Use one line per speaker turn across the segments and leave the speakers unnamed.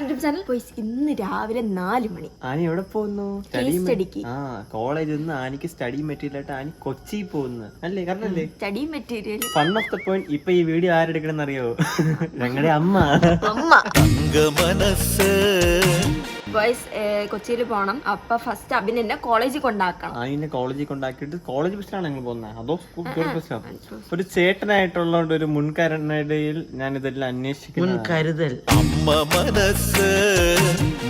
YouTube channel. ഇന്ന് രാവിലെ 4 മണി.
Annie എവിടെ പോകുന്നു?
സ്റ്റഡിക്ക്.
കോളേജിൽ നിന്ന് ആനിക്ക് സ്റ്റഡി മെറ്റീരിയൽ ആയിട്ട് ആനി കൊച്ചി പോകുന്നു അല്ലേ? കറക്റ്റല്ലേ?
Study material.
Fun of the point. ഇപ്പൊ ഈ വീഡിയോ ആരെടുക്കണമെന്ന് അറിയോ? ഞങ്ങളുടെ അമ്മ.
കൊച്ചിയിൽ പോണം. അപ്പൊ ഫസ്റ്റ് അഭിനെ കോളേജിൽ കൊണ്ടാക്കണം.
അതിനെ കോളേജിൽ കൊണ്ടാക്കിയിട്ട് കോളേജ് ബസ്സിലാണ് ഞങ്ങൾ പോകുന്നത്. അതോ സ്കൂൾ ബസ്സിലാണ്? ഒരു ചേട്ടനായിട്ടുള്ളതുകൊണ്ട് ഒരു മുൻകരുതലിൽ ഞാൻ ഇതെല്ലാം അന്വേഷിക്കുന്നു.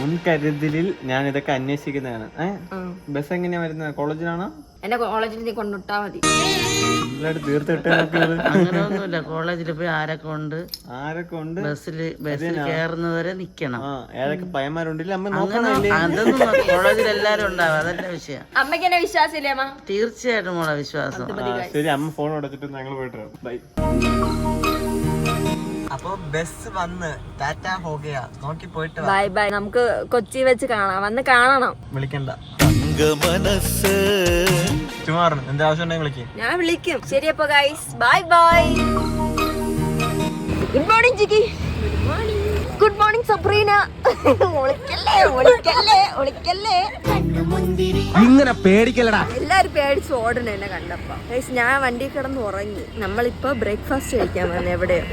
മുൻകരുതലിൽ ഞാൻ ഇതൊക്കെ അന്വേഷിക്കുന്നതാണ്. ബസ് എങ്ങനെയാ വരുന്നത്? കോളേജിലാണോ?
എന്റെ കോളേജിൽ നീ കൊണ്ടുവിട്ടാ മതി.
തീർത്തിട്ട്
അങ്ങനെയൊന്നുമില്ല. കോളേജിൽ പോയി ആരൊക്കെ ഉണ്ട് ബസ്സിൽ കയറുന്നവരെ നിക്കണം.
ഏതൊക്കെ പയ്യന്മാരുണ്ടല്ലേ അമ്മ?
അതൊന്നും കോളേജിൽ എല്ലാരും ഉണ്ടാവും. അതല്ല വിഷയം.
അമ്മയ്ക്ക് എന്നെ വിശ്വാസമില്ലേ അമ്മ?
തീർച്ചയായിട്ടും മോളെ വിശ്വാസം.
ശരി, അമ്മ ഫോൺ അടച്ചിട്ട് ഞങ്ങൾ പോയിട്ട് ബൈ. അപ്പൊ ബസ് വന്ന് ടാറ്റ ഹോഗയാ നോക്കി പോയിട്ട്
ബൈ ബൈ. നമുക്ക് കൊച്ചി വെച്ച് കാണാം. വന്ന് കാണണം.
വിളിക്കണ്ട. എന്താ ആവശ്യം വിളിക്കും? ഞാൻ
വിളിക്കും. ശരി അപ്പൊ guys bye bye. Good morning Jikki. Good morning Sabrina.
ഇങ്ങനെ പേടിക്കലടാ.
എല്ലാരും പേടിച്ച് ഓടണ എന്നെ കണ്ടപ്പോ. ഞാൻ വണ്ടി കിടന്ന് ഉറങ്ങി. നമ്മളിപ്പോ ബ്രേക്ക്ഫാസ്റ്റ് കഴിക്കാൻ വന്നെ. എവിടെയോ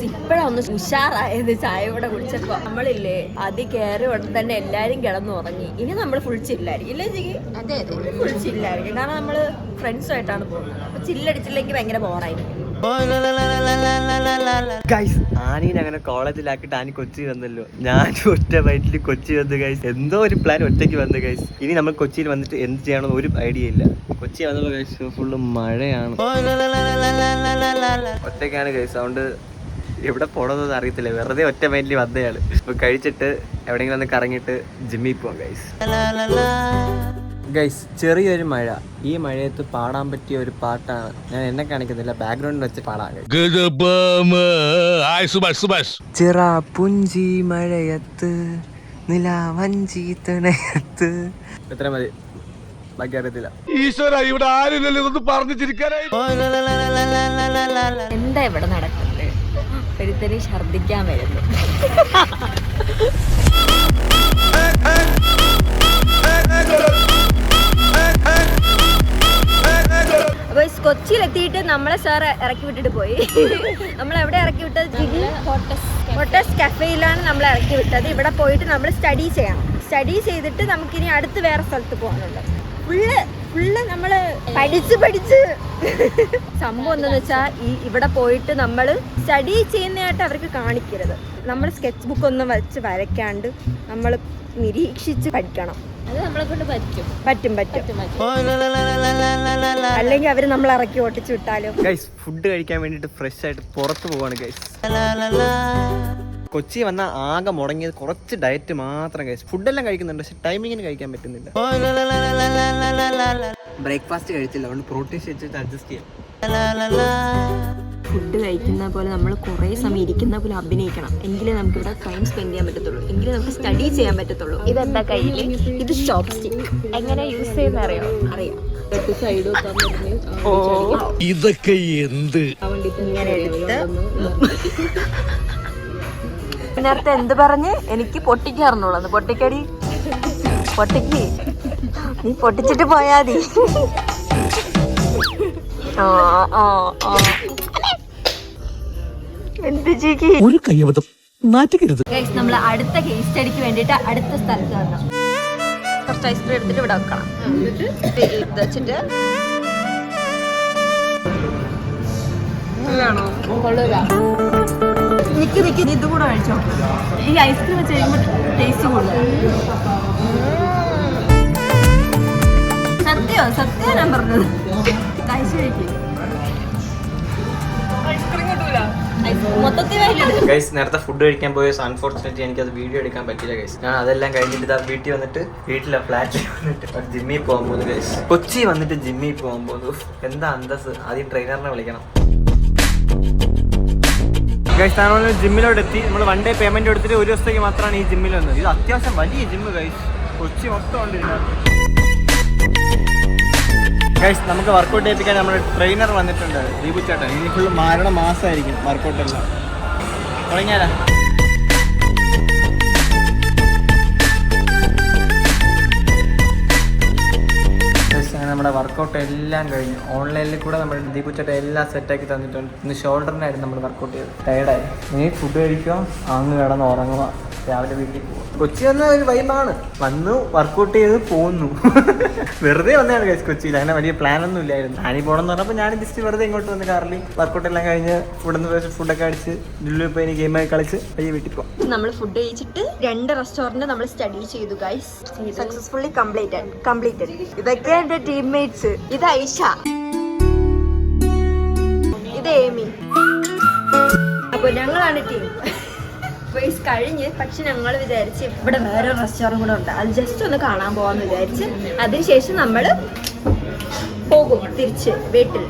ഇപ്പഴാ ഒന്ന് ഉഷാറായത്. ചായ കൂടെ കുടിച്ചപ്പോ നമ്മളില്ലേ അതി കയറി ഉടനെ തന്നെ എല്ലാരും കിടന്നു ഉറങ്ങി. ഇനി നമ്മൾ ഫുൾ ചില്ലായിരിക്കും ഇല്ലേ ജിക്ക്? അതെ അതെ, ഫുൾ ചില്ലായിരിക്കും. കാരണം നമ്മള് ഫ്രണ്ട്സുമായിട്ടാണ് പോകുന്നത്. അപ്പൊ ചില്ലടിച്ചില്ലെങ്കിൽ ഭയങ്കര ബോറായിരിക്കും.
ആനീനെ അങ്ങനെ കോളേജിലാക്കിട്ട് ആനി കൊച്ചി വന്നല്ലോ. ഞാൻ ഒറ്റ വൈറ്റിൽ കൊച്ചി വന്നു ഗൈസ്. എന്തോ ഒരു പ്ലാൻ ഒറ്റയ്ക്ക് വന്നു ഗൈസ്. ഇനി നമ്മൾ കൊച്ചിയിൽ വന്നിട്ട് എന്ത് ചെയ്യണമെന്ന് ഒരു ഐഡിയ ഇല്ല. കൊച്ചി വന്നല്ലോ ഗൈസ്, ഫുള്ള് മഴയാണ്. ഒറ്റയ്ക്കാണ് ഗൈസ്. അതുകൊണ്ട് എവിടെ പോണമെന്ന് അറിയത്തില്ല. വെറുതെ ഒറ്റ മൈൻഡിൽ വന്നയാണ്. ഇപ്പൊ കഴിച്ചിട്ട് എവിടെയെങ്കിലും ഒന്ന് കറങ്ങിയിട്ട് ജിമ്മിൽ പോവാം ഗൈസ്. ഗൈസ്, ചെറിയൊരു മഴ. ഈ മഴയത്ത് പാടാൻ പറ്റിയ ഒരു പാട്ടാണ്. ഞാൻ എന്നെ കാണിക്കുന്നില്ല, ബാക്ക്ഗ്രൗണ്ടിൽ വെച്ച് പാടാൻ. ചിറാപുഞ്ചി മഴയത്ത് നിലാവഞ്ചി തുണയത്ത്. എത്ര മതി, ബാക്കി അറിയത്തില്ല. ഈശ്വര, ഇവിടെ ആരില്ലല്ലോ ഇതൊന്ന് പറഞ്ഞു ചിരിക്കാനായി.
എന്താ ഇവിടെ നടക്കുന്നത്? ഒരുത്തരി ഛർദിക്കാൻ വരുന്നു. അപ്പൊ കൊച്ചിയിലെത്തിയിട്ട് നമ്മളെ സാർ ഇറക്കി വിട്ടിട്ട് പോയി. നമ്മൾ എവിടെ ഇറക്കി വിട്ടത്? ഹോട്ടസ് കഫേയിലാണ് നമ്മൾ ഇറക്കി വിട്ടത്. ഇവിടെ പോയിട്ട് നമ്മൾ സ്റ്റഡി ചെയ്യണം. സ്റ്റഡി ചെയ്തിട്ട് നമുക്കിനി അടുത്ത് വേറെ സ്ഥലത്ത് പോകാനുണ്ട്. ഫുള്ള് നമ്മള് പഠിച്ച് സംഭവം എന്താന്ന് വെച്ചാൽ ഇവിടെ പോയിട്ട് നമ്മൾ സ്റ്റഡി ചെയ്യുന്നതായിട്ട് അവർക്ക് കാണിക്കരുത്. നമ്മൾ സ്കെച്ച് ബുക്ക് ഒന്നും വെച്ച് വരയ്ക്കാണ്ട് നമ്മൾ നിരീക്ഷിച്ച് പഠിക്കണം. അത് നമ്മളെ കൊണ്ട് പറ്റും. അല്ലെങ്കിൽ അവര് നമ്മൾ ഇറക്കി ഓട്ടിച്ചു വിട്ടാലോ.
ഗൈസ്, ഫുഡ് കഴിക്കാൻ വേണ്ടിട്ട് ഫ്രഷ് ആയിട്ട് പുറത്ത് പോവാണ് ഗൈസ്. കൊച്ചി വന്ന ആകെ മുടങ്ങിയത് കുറച്ച് ഡയറ്റ് മാത്രം ഗൈസ്. ഫുഡെല്ലാം കഴിക്കുന്നുണ്ട്, പക്ഷെ ടൈമിങ്ങിന് കഴിക്കാൻ പറ്റുന്നില്ല. ബ്രേക്ക്ഫാസ്റ്റ് കഴിച്ചില്ല, അതുകൊണ്ട് പ്രോട്ടീൻ വെച്ചിട്ട് അഡ്ജസ്റ്റ് ചെയ്യാം.
ഫുഡ് കഴിക്കുന്ന പോലെ നമ്മൾ കുറേ സമയം ഇരിക്കുന്ന പോലെ അഭിനയിക്കണം. എങ്കിലേ നമുക്ക് ഇവിടെ ടൈം സ്പെൻഡ് ചെയ്യാൻ പറ്റത്തുള്ളൂ. എങ്കിലേ നമുക്ക് സ്റ്റഡി ചെയ്യാൻ പറ്റത്തുള്ളൂ. ഇതെന്താ കയ്യിൽ? ഇത് ചോപ്സ്റ്റിക്ക്. എങ്ങനെ യൂസ് ചെയ്യുന്ന അറിയാം.
ഇതൊക്കെ എന്ത്?
ഇങ്ങനെ എടുത്ത് നേരത്തെ എന്ത് പറഞ്ഞ് എനിക്ക് പൊട്ടിക്കാറുന്നുള്ളത്? പൊട്ടിക്കടി, പൊട്ടിക്ക്. നീ പൊട്ടിച്ചിട്ട് പോയാതി.
ഒരു കയ്യബദ്ധം നാറ്റിക്കരുത്.
നമ്മൾ അടുത്ത കേസ് സ്റ്റഡിക്ക് വേണ്ടിട്ട് അടുത്ത സ്ഥലത്ത് വന്നു. കുറച്ച് ഐസ്ക്രീം എടുത്തിട്ട് ഇവിടെ വെക്കണം. വെച്ചിട്ട് നിക്ക് ഇത് കൂടെ കഴിച്ചോ. ഈ ഐസ്ക്രീം വെച്ച് കഴിയുമ്പോൾ ടേസ്റ്റ് കൂടുതൽ. സത്യം ഞാൻ പറഞ്ഞത്.
ഗൈസ്, നേരത്തെ ഫുഡ് കഴിക്കാൻ പോയ അൺഫോർച്ചുനേറ്റ്ലി എനിക്ക് അത് വീഡിയോ എടുക്കാൻ പറ്റില്ല ഗൈസ്. ഞാൻ അതെല്ലാം കഴിഞ്ഞിട്ട് വീട്ടിൽ വന്നിട്ട് ഫ്ലാറ്റിൽ വന്നിട്ട് ജിമ്മിൽ പോകാൻ പോകുന്നു ഗൈസ്. കൊച്ചി വന്നിട്ട് ജിമ്മിൽ പോകാൻ പോകുന്നു. എന്താ അന്തസ്. ആദ്യം ട്രെയിനറിനെ വിളിക്കണം. ഗൈസ്, നമ്മൾ ജിമ്മിലോട്ട് എത്തി. നമ്മൾ 1 ഡേ പേയ്മെന്റ് എടുത്തിട്ട് ഒരു ദിവസത്തേക്ക് മാത്രമാണ് ഈ ജിമ്മിൽ വന്നത്. ഇത് അത്യാവശ്യം വലിയ ജിമ്മ് ഗൈസ്. കൊച്ചി മൊത്തം ഉണ്ട് ഇതിനകത്ത്. ഗൈസ്, നമുക്ക് വർക്കൗട്ട് ചെയ്യിപ്പിക്കാൻ നമ്മുടെ ട്രെയിനർ വന്നിട്ടുണ്ട്, ദീപു ചേട്ടൻ. ഇനി ഫുള്ള് മാസമായിരിക്കും വർക്കൗട്ട് എല്ലാം. തുടങ്ങിയാലോ?
നമ്മുടെ വർക്കൗട്ട് എല്ലാം കഴിഞ്ഞു. ഓൺലൈനിൽ കൂടെ നമ്മൾ ദീപുച്ചേട്ട എല്ലാം സെറ്റാക്കി തന്നിട്ടുണ്ട്. ഇന്ന് ഷോൾഡറിനായിരുന്നു നമ്മൾ വർക്കൗട്ട് ചെയ്തത്. ടയർഡായി. നീ ഫുഡ് കഴിക്കുക, അങ്ങ് കിടന്ന് ഉറങ്ങുക, രാവിലെ വീട്ടിൽ പോകും. കൊച്ചി വന്ന ഒരു വൈബാണ്. വന്നു വർക്കൗട്ട് ചെയ്ത് പോന്നു. വെറുതെ വന്നതാണ് ഗൈസ് കൊച്ചിയിൽ. അങ്ങനെ വലിയ പ്ലാൻ ഒന്നും ഇല്ലായിരുന്നു. ഞാനീ പോകണമെന്ന് പറഞ്ഞപ്പോൾ ഞാൻ ജസ്റ്റ് വെറുതെ ഇങ്ങോട്ട് വന്ന് കാറിൽ വർക്കൗട്ട് എല്ലാം കഴിഞ്ഞ് ഇവിടുന്ന് ഫുഡൊക്കെ അടിച്ച് ലുലുവിൽ പോയി ഗെയിമൊക്കെ കളിച്ച് വഴി വീട്ടിൽ പോകും.
നമ്മൾ ഫുഡ് കഴിച്ചിട്ട് 2 റെസ്റ്റോറന്റ് നമ്മൾ സ്റ്റഡി ചെയ്തു ഗൈസ്. Successfully completed. ഇതൊക്കെ എന്റെ ടീംമേറ്റ്സ്. ഇത് ഐഷ, ഇത് ഏമി. അപ്പൊ ഞങ്ങളാണ് ടീം. വയസ്സ് കഴിഞ്ഞ് പക്ഷെ ഞങ്ങൾ വിചാരിച്ച് ഇവിടെ വേറെ റെസ്റ്റോറൻറ്റ് കൂടെ ഉണ്ട്, അത് ജസ്റ്റ് ഒന്ന് കാണാൻ പോവാന്ന് വിചാരിച്ച് അതിനുശേഷം നമ്മൾ പോകും തിരിച്ച് വീട്ടിൽ.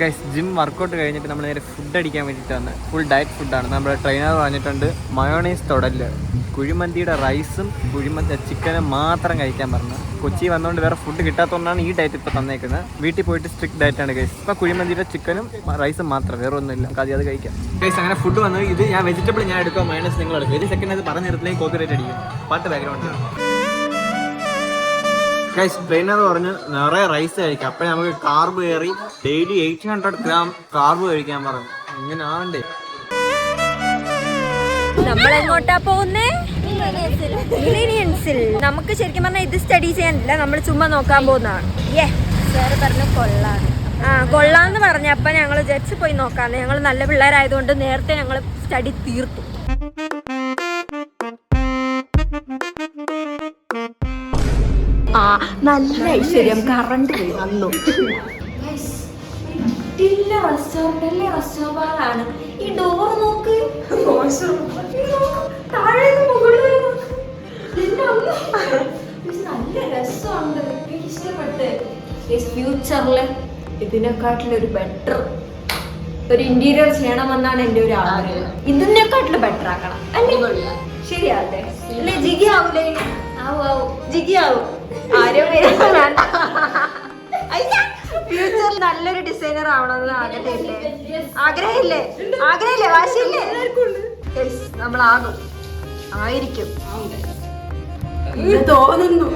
ഗൈസ് ജിം വർക്കൗട്ട് കഴിഞ്ഞിട്ട് നമ്മൾ നേരെ ഫുഡ് അടിക്കാൻ വേണ്ടിയിട്ട് വന്നത്. ഫുൾ ഡയറ്റ് ഫുഡാണ്. നമ്മുടെ ട്രെയിനർ പറഞ്ഞിട്ടുണ്ട് മയോണൈസ് തൊടല്, കുഴിമന്തിയുടെ റൈസും ചിക്കനും മാത്രം കഴിക്കാൻ പറഞ്ഞു. കൊച്ചി വന്നുകൊണ്ട് വേറെ ഫുഡ് കിട്ടാത്തതുകൊണ്ടാണ് ഈ ഡയറ്റ് ഇപ്പോൾ തന്നേക്കുന്നത്. വീട്ടിൽ പോയിട്ട് സ്ട്രിക്റ്റ് ഡയറ്റാണ് ഗൈസ്. ഇപ്പോൾ കുഴിമന്തിയുടെ ചിക്കനും റൈസും മാത്രം, വേറെ ഒന്നുമില്ല. നമുക്ക് ആദ്യം അത് കഴിക്കാം ഗൈസ്. അങ്ങനെ ഫുഡ് വന്നത്. ഇത് ഞാൻ വെജിറ്റബിൾ ഞാൻ എടുക്കുക, മയോണൈസ് നിങ്ങൾ എടുക്കുക. 1 സെക്കൻഡ് അത് പറഞ്ഞിടത്തിലേക്ക് കോപ്പിറൈറ്റ് അടിക്കും. പാട്ട് ബാക്ക്ഗ്രൗണ്ട് ഗൈസ്. ട്രെയിനർ പറഞ്ഞ് നിറയെ റൈസ് കഴിക്കാം, അപ്പോൾ നമുക്ക് കാർബ് കയറി ഡെയിലി 800 ഗ്രാം കാർബ് കഴിക്കാൻ പറഞ്ഞു. ഇങ്ങനെ ആവണ്ടേ?
നമ്മൾ എങ്ങോട്ടാ പോകുന്നേ? മിലേനിയൻസിൽ. നമുക്ക് ശരിക്കും പറഞ്ഞാൽ ഇത് സ്റ്റഡി ചെയ്യാനില്ല, നമ്മൾ ചുമ്മാ നോക്കാൻ പോകുന്നതാണ്. സാറ് പറഞ്ഞു കൊള്ളാണ്. കൊള്ളാന്ന് പറഞ്ഞപ്പോ ഞങ്ങൾ ജസ്റ്റ് പോയി നോക്കാന്ന്. ഞങ്ങൾ നല്ല പിള്ളേരായതുകൊണ്ട് നേരത്തെ ഞങ്ങൾ സ്റ്റഡി തീർത്തു. നല്ല ഐശ്വര്യം. കറണ്ട് പോയി വന്നു. റെസ്റ്റോറന്റ് ഈ ഡോർ നോക്ക്. നല്ല രസമുണ്ട്, എനിക്ക് ഇഷ്ടപ്പെട്ട്. ഫ്യൂച്ചറില് ഇതിനെക്കാട്ടിലൊരു ബെറ്റർ ഒരു ഇന്റീരിയർ ചെയ്യണമെന്നാണ് എന്റെ ഒരു ആഗ്രഹം. ഇതിനെക്കാട്ടില് ബെറ്റർ ആക്കണം അല്ലേ? ശരിയാവട്ടെ അല്ലേ? ജിഗി ആവൂലേ? ജിഗി ആവും. ആരും ഫ്യൂച്ചറിൽ നല്ലൊരു ഡിസൈനർ ആവണമെന്ന് ആഗ്രഹമില്ലേ? വാശിയില്ലേ? നമ്മളാകും, ആയിരിക്കും തോന്നുന്നു.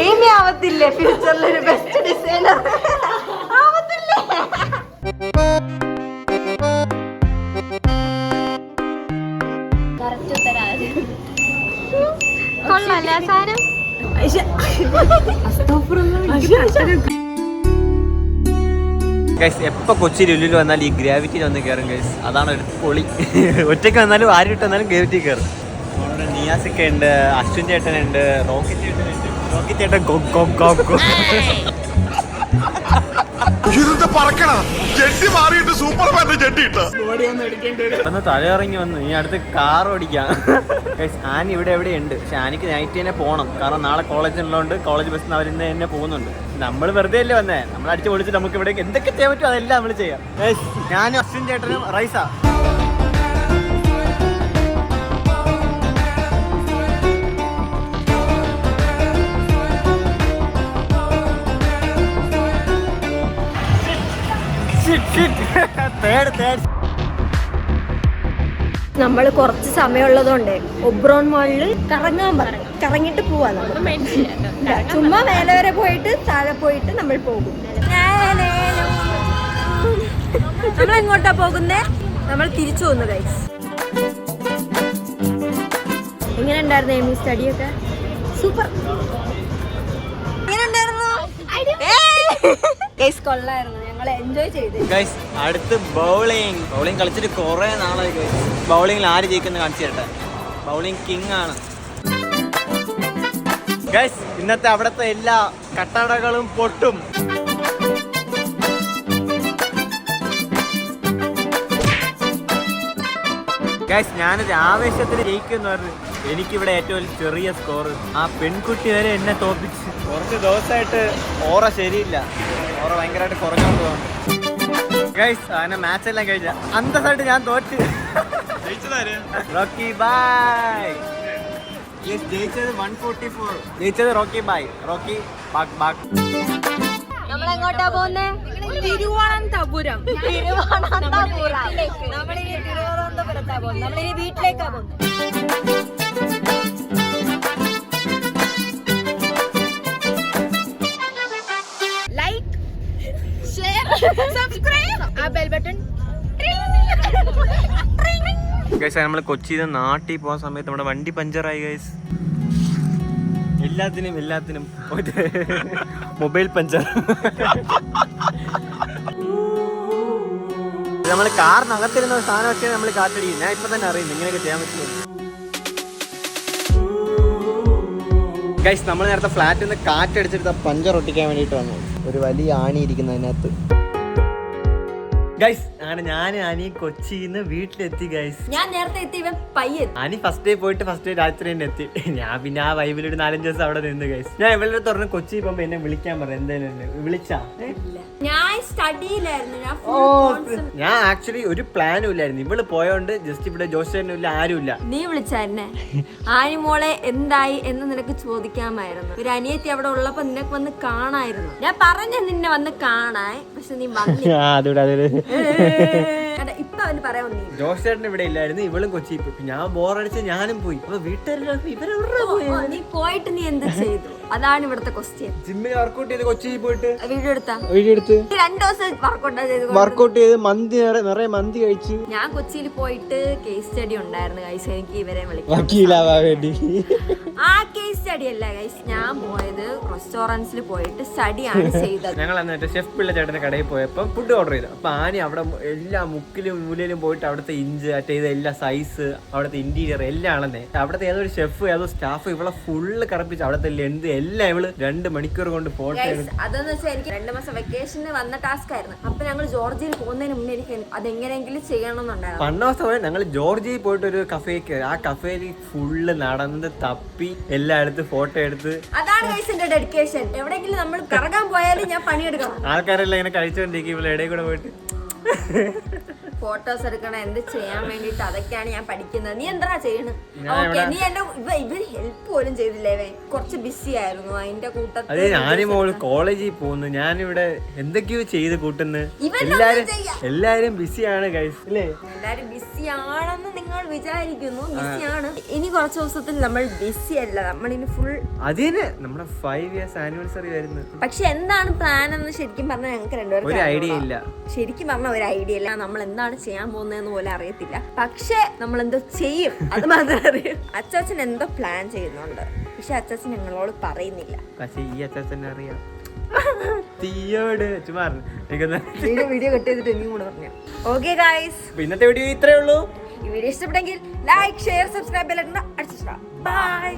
ഏമി ആവത്തില്ലേ ഫ്യൂച്ചറിലൊരു ബെസ്റ്റ് ഡിസൈനർ? ആവത്തില്ലേ? കൊള്ളാല്ല സാധനം.
ഗൈസ് എപ്പോൾ കൊച്ചി ലുലുവിൽ വന്നാലും ഈ ഗ്രാവിറ്റിയിൽ വന്ന് കയറും ഗൈസ്. അതാണ് ഒരു പൊളി. ഒറ്റയ്ക്ക് വന്നാലും ആരിട്ട് വന്നാലും ഗ്രാവിറ്റി കയറും. നമ്മുടെ നിയാസൊക്കെ ഉണ്ട്, അശ്വിൻ ചേട്ടനുണ്ട്, റോക്കി ചേട്ടൻ ഒന്ന് തലയിറങ്ങി വന്നു. ഇനി അടുത്ത് കാർ ഓടിക്കാം. ആൻ ഇവിടെ എവിടെയുണ്ട്, പക്ഷെ ആനിക്ക് നൈറ്റ് തന്നെ പോകണം. കാരണം നാളെ കോളേജ് ഉള്ളതുകൊണ്ട് കോളേജ് ബസ്സിന് അവരിന്ന് തന്നെ പോകുന്നുണ്ട്. നമ്മൾ വെറുതെ അല്ലേ വന്നേ, നമ്മൾ അടിച്ചു പൊളിച്ചിട്ട് നമുക്ക് ഇവിടെ എന്തൊക്കെ ചെയ്യാൻ പറ്റും അതെല്ലാം നമ്മൾ ചെയ്യാം. ഞാനും അശ്വിൻ ചേട്ടനും റൈസ.
നമ്മൾ കുറച്ച് സമയമുള്ളതുകൊണ്ട് ഒബ്രോൺ മാളിൽ കറങ്ങാൻ പറഞ്ഞു. കറങ്ങിട്ട് പോവാ. ചുമ്മാ മേലെ വരെ പോയിട്ട് താഴെ പോയിട്ട് നമ്മൾ പോകും. നമ്മൾ എങ്ങോട്ടാ പോകുന്നേ? നമ്മൾ തിരിച്ചു വന്നു ഗൈസ്. എങ്ങനെ ഉണ്ടായിരുന്നു ഏമി സ്റ്റഡിയൊക്കെ? സൂപ്പർ. എങ്ങനെ ഉണ്ടായിരുന്നു? കൊള്ളായിരുന്നു. ഞങ്ങൾ എൻജോയ് ചെയ്തു.
അടുത്ത് ബൗളിംഗ് കളിച്ചിട്ട് കുറെ നാളായി. ബൗളിംഗിൽ ആര് ജയിക്കുന്ന കാണിച്ചു തരട്ടെ. ബൗളിംഗ് കിങ് ആണ് ഗൈസ്. ഇന്നത്തെ അവിടുത്തെ എല്ലാ കട്ടടകളും പൊട്ടും. ഗൈസ് ഞാനൊരു ആവേശത്തിൽ ജയിക്കുമെന്ന് പറഞ്ഞു. എനിക്കിവിടെ ഏറ്റവും ചെറിയ സ്കോർ. ആ പെൺകുട്ടി വരെ എന്നെ തോപ്പിച്ച്. കുറച്ച് ദിവസമായിട്ട് ഓറ ശരിയില്ല, ഓറ ഭയങ്കരമായിട്ട് കുറഞ്ഞോണ്ട് പോകും ഗൈസ്. അങ്ങനെ മാച്ച് എല്ലാം കഴിഞ്ഞ അന്തസ്സായിട്ട് ഞാൻ തോറ്റ്. റോക്കി ബൈ. ജയിച്ചത് 144. ജയിച്ചത് റോക്കി ബൈ. Rocky back.
നമ്മൾ എങ്ങോട്ടാ പോകുന്നേ? തിരുവനന്തപുരം. നമ്മളിനി തിരുവനന്തപുരത്താ പോകുന്നത്. നമ്മളിനി വീട്ടിലേക്കാ പോകുന്നത്. ലൈക്ക്, ഷെയർ, സബ്സ്ക്രൈബ്, ആ ബെൽ ബട്ടൺ.
ഗൈസ് നമ്മൾ കൊച്ചിയിൽ നിന്ന് നാട്ടിൽ പോകുന്ന സമയത്ത് നമ്മുടെ വണ്ടി പഞ്ചറായി ഗൈസ്. എല്ലാത്തിനും മൊബൈൽ പഞ്ചർ. നമ്മൾ കാറിനകത്തിരുന്ന സാധനം വെച്ചാൽ നമ്മൾ കാറ്റടിക്കും. ഞാൻ ഇപ്പൊ തന്നെ അറിയുന്നു ഇങ്ങനെയൊക്കെ ചെയ്യാൻ പറ്റുമോ. ഗൈസ് നമ്മൾ നേരത്തെ ഫ്ലാറ്റിൽ നിന്ന് കാറ്റടിച്ചെടുത്ത പഞ്ചർ ഒട്ടിക്കാൻ വേണ്ടിയിട്ട് വന്നു. ഒരു വലിയ ആണി ഇരിക്കുന്നു അതിനകത്ത്. ഗൈസ് അങ്ങനെ ഞാൻ ആനി കൊച്ചിയിൽ നിന്ന് വീട്ടിലെത്തി ഗൈസ്.
ഞാൻ നേരത്തെ എത്തി, ഇവൻ പയ്യെ.
ആനി ഫസ്റ്റ് ഡേ പോയിട്ട് ഫസ്റ്റ് ഡേ രാത്രി തന്നെ എത്തി. ഞാൻ പിന്നെ ആ വൈബിലൊരു 4-5 ദിവസം അവിടെ നിന്ന് ഗൈസ്. ഞാൻ ഇവളുടെ തുറന്ന് കൊച്ചി പോകുമ്പോ എന്നെ വിളിക്കാൻ പറഞ്ഞു. എന്തായാലും വിളിച്ചാ?
ഞാൻ സ്റ്റഡിയിലായിരുന്നു.
ഞാൻ ആക്ച്വലി ഒരു പ്ലാനും ഇല്ലായിരുന്നു. ഇവള് പോയോണ്ട് ജസ്റ്റ് ഇവിടെ ജോസേനും ഇല്ല, ആരും ഇല്ല.
നീ വിളിച്ചെന്നെ ആനി മോളെ എന്തായി എന്ന് നിനക്ക് ചോദിക്കാമായിരുന്നു. ഒരു അനിയത്തി അവിടെ ഉള്ളപ്പോ നിനക്ക് വന്ന് കാണായിരുന്നു. ഞാൻ പറഞ്ഞ നിന്നെ വന്ന് കാണാൻ, പക്ഷെ നീ ഇപ്പൊ അവന് പറയാൻ വന്നി.
ജോസേട്ടൻ ഇവിടെ ഇല്ലായിരുന്നു, ഇവളും കൊച്ചി പോയി. ഞാൻ ബോറടിച്ച് ഞാനും പോയി. അപ്പൊ വീട്ടുകാരെല്ലാം
നീ പോയിട്ട് നീ എന്ത് ചെയ്തു? അതാണ് ഇവിടുത്തെ ക്വസ്റ്റ്യൻ.
ജിമ്മിൽ വർക്കൗട്ട് ചെയ്ത് കൊച്ചിയിൽ പോയിട്ട്
വീഡിയോ എടുത്താ?
വീഡിയോ എടുത്ത്
2 ദിവസം
വർക്കൗട്ട് ചെയ്ത് മന്തി നിറയെ മന്തി കഴിച്ചു.
ഞാൻ കൊച്ചിയിൽ പോയിട്ട് കേസ് സ്റ്റഡി ഉണ്ടായിരുന്നു ഗൈസ്. എനിക്ക് ഇവരെ
വക്കീലാവാൻ വേണ്ടി.
ആ കേസ് സ്റ്റഡി അല്ല ഗൈസ്, ഞാൻ പോയത് റെസ്റ്റോറന്റ്സിൽ പോയിട്ട് സ്റ്റഡിയാണ് ചെയ്തത്.
ഞങ്ങൾ എന്നിട്ട് ഷെഫ് പിള്ള ചേട്ടന്റെ കടയിൽ പോയപ്പോ ഫുഡ് ഓർഡർ ചെയ്തു. അപ്പൊ ആനി അവിടെ എല്ലാ മുക്കിലും മൂലയിലും പോയിട്ട് അവിടുത്തെ ഇഞ്ച് ചെയ്ത എല്ലാ സൈസ്, അവിടുത്തെ ഇന്റീരിയർ എല്ലാം ആണെന്നേ. അവിടുത്തെ ഏതൊരു ഷെഫ് ഏതോ സ്റ്റാഫ് ഇവളെ ഫുള്ള് കറപ്പിച്ച് അവിടുത്തെ ലെന്ത് എല്ലാം ഇവള് 2 മണിക്കൂർ കൊണ്ട് ഫോട്ടോ എടുത്തു.
അതെന്ന് വെച്ചാൽ എനിക്ക് 2 മാസം വെക്കേഷന് വന്ന ടാസ്ക് ആയിരുന്നു. അപ്പൊ ഞങ്ങൾ ജോർജിയയിൽ പോകുന്നതിന് മുന്നേ എനിക്ക് അതെങ്ങനെയെങ്കിലും ചെയ്യണമെന്നുണ്ടായിരുന്നു.
പണ്ടവസ്ഥ പോയി ഞങ്ങൾ ജോർജിയയിൽ പോയിട്ട് ഒരു കഫേക്ക്, ആ കഫേയിൽ ഫുള്ള് നടന്ന് തപ്പി എല്ലായിടത്തും ഫോട്ടോ എടുത്ത്.
അതാണ് ഗൈസ് എന്റെ ഡെഡിക്കേഷൻ. എവിടെയെങ്കിലും നമ്മൾ കറങ്ങാൻ പോയാലും ഞാൻ പണിയെടുക്കണം.
ആൾക്കാരെല്ലാം ഇങ്ങനെ കഴിച്ചോണ്ടിരിക്കും, ഇവിടെ ഇടയിൽ കൂടെ പോയിട്ട്
ഫോട്ടോസ് എടുക്കണം, എന്ത് ചെയ്യാൻ വേണ്ടിട്ട് അതൊക്കെയാണ് ഞാൻ പഠിക്കുന്നത്. നീ എന്താ ചെയ്യണത്? നീ എന്റെ ഇവര് ഹെൽപ്പ് പോലും ചെയ്തില്ലേ? കുറച്ച് ബിസി ആയിരുന്നു അതിന്റെ കൂട്ടത്തിൽ.
അതെ, ഞാനും മോള് കോളേജിൽ പോകുന്നു, ഞാനിവിടെ എന്തൊക്കെയോ ചെയ്ത് കൂട്ടുന്നു. എല്ലാരും ബിസിയാണ് ഗൈസ് അല്ലേ?
എല്ലാരും ബിസി ആണെന്ന് നിങ്ങൾ വിചാരിക്കുന്നു. ബിസിയാണ്. ഇനി കുറച്ച് ദിവസത്തിൽ നമ്മൾ ബിസി അല്ല, നമ്മളിനി ഫുൾ
അതിന് നമ്മുടെ 5 years ആനിവേഴ്സറി വരുന്നു.
പക്ഷെ എന്താണ് പ്ലാൻ എന്ന് ശരിക്കും പറഞ്ഞാൽ ഞങ്ങൾക്ക് രണ്ടുപേർക്കും
ഒരു ഐഡിയ ഇല്ല.
ശരിക്കും പറഞ്ഞ ഒരു ഐഡിയ ഇല്ല. നമ്മൾ എന്താണ് ചെയ്യാൻ പോകുന്നതെന്ന് പോലും അറിയത്തില്ല. പക്ഷെ നമ്മൾ എന്തോ ചെയ്യും, അത് മാത്രം അറിയും. അച്ചാച്ചൻ എന്തോ പ്ലാൻ ചെയ്യുന്നുണ്ട്, പക്ഷെ അച്ചാച്ചൻ ഞങ്ങളോട് പറയുന്നില്ല.
പക്ഷെ ഈ അച്ചാച്ചനെ അറിയാം. തീയോട്
വീഡിയോ കട്ട് ചെയ്തിട്ട് ഇനിയും കൂടെ പറഞ്ഞു. ഓക്കെ ഗൈസ്,
ഇന്നത്തെ വീഡിയോ ഇത്രേ ഉള്ളൂ.
ഈ വീഡിയോ ഇഷ്ടപ്പെട്ടെങ്കിൽ ലൈക്ക്, ഷെയർ, സബ്സ്ക്രൈബ് ബെൽ അടിച്ചിട്ടാ. ബൈ.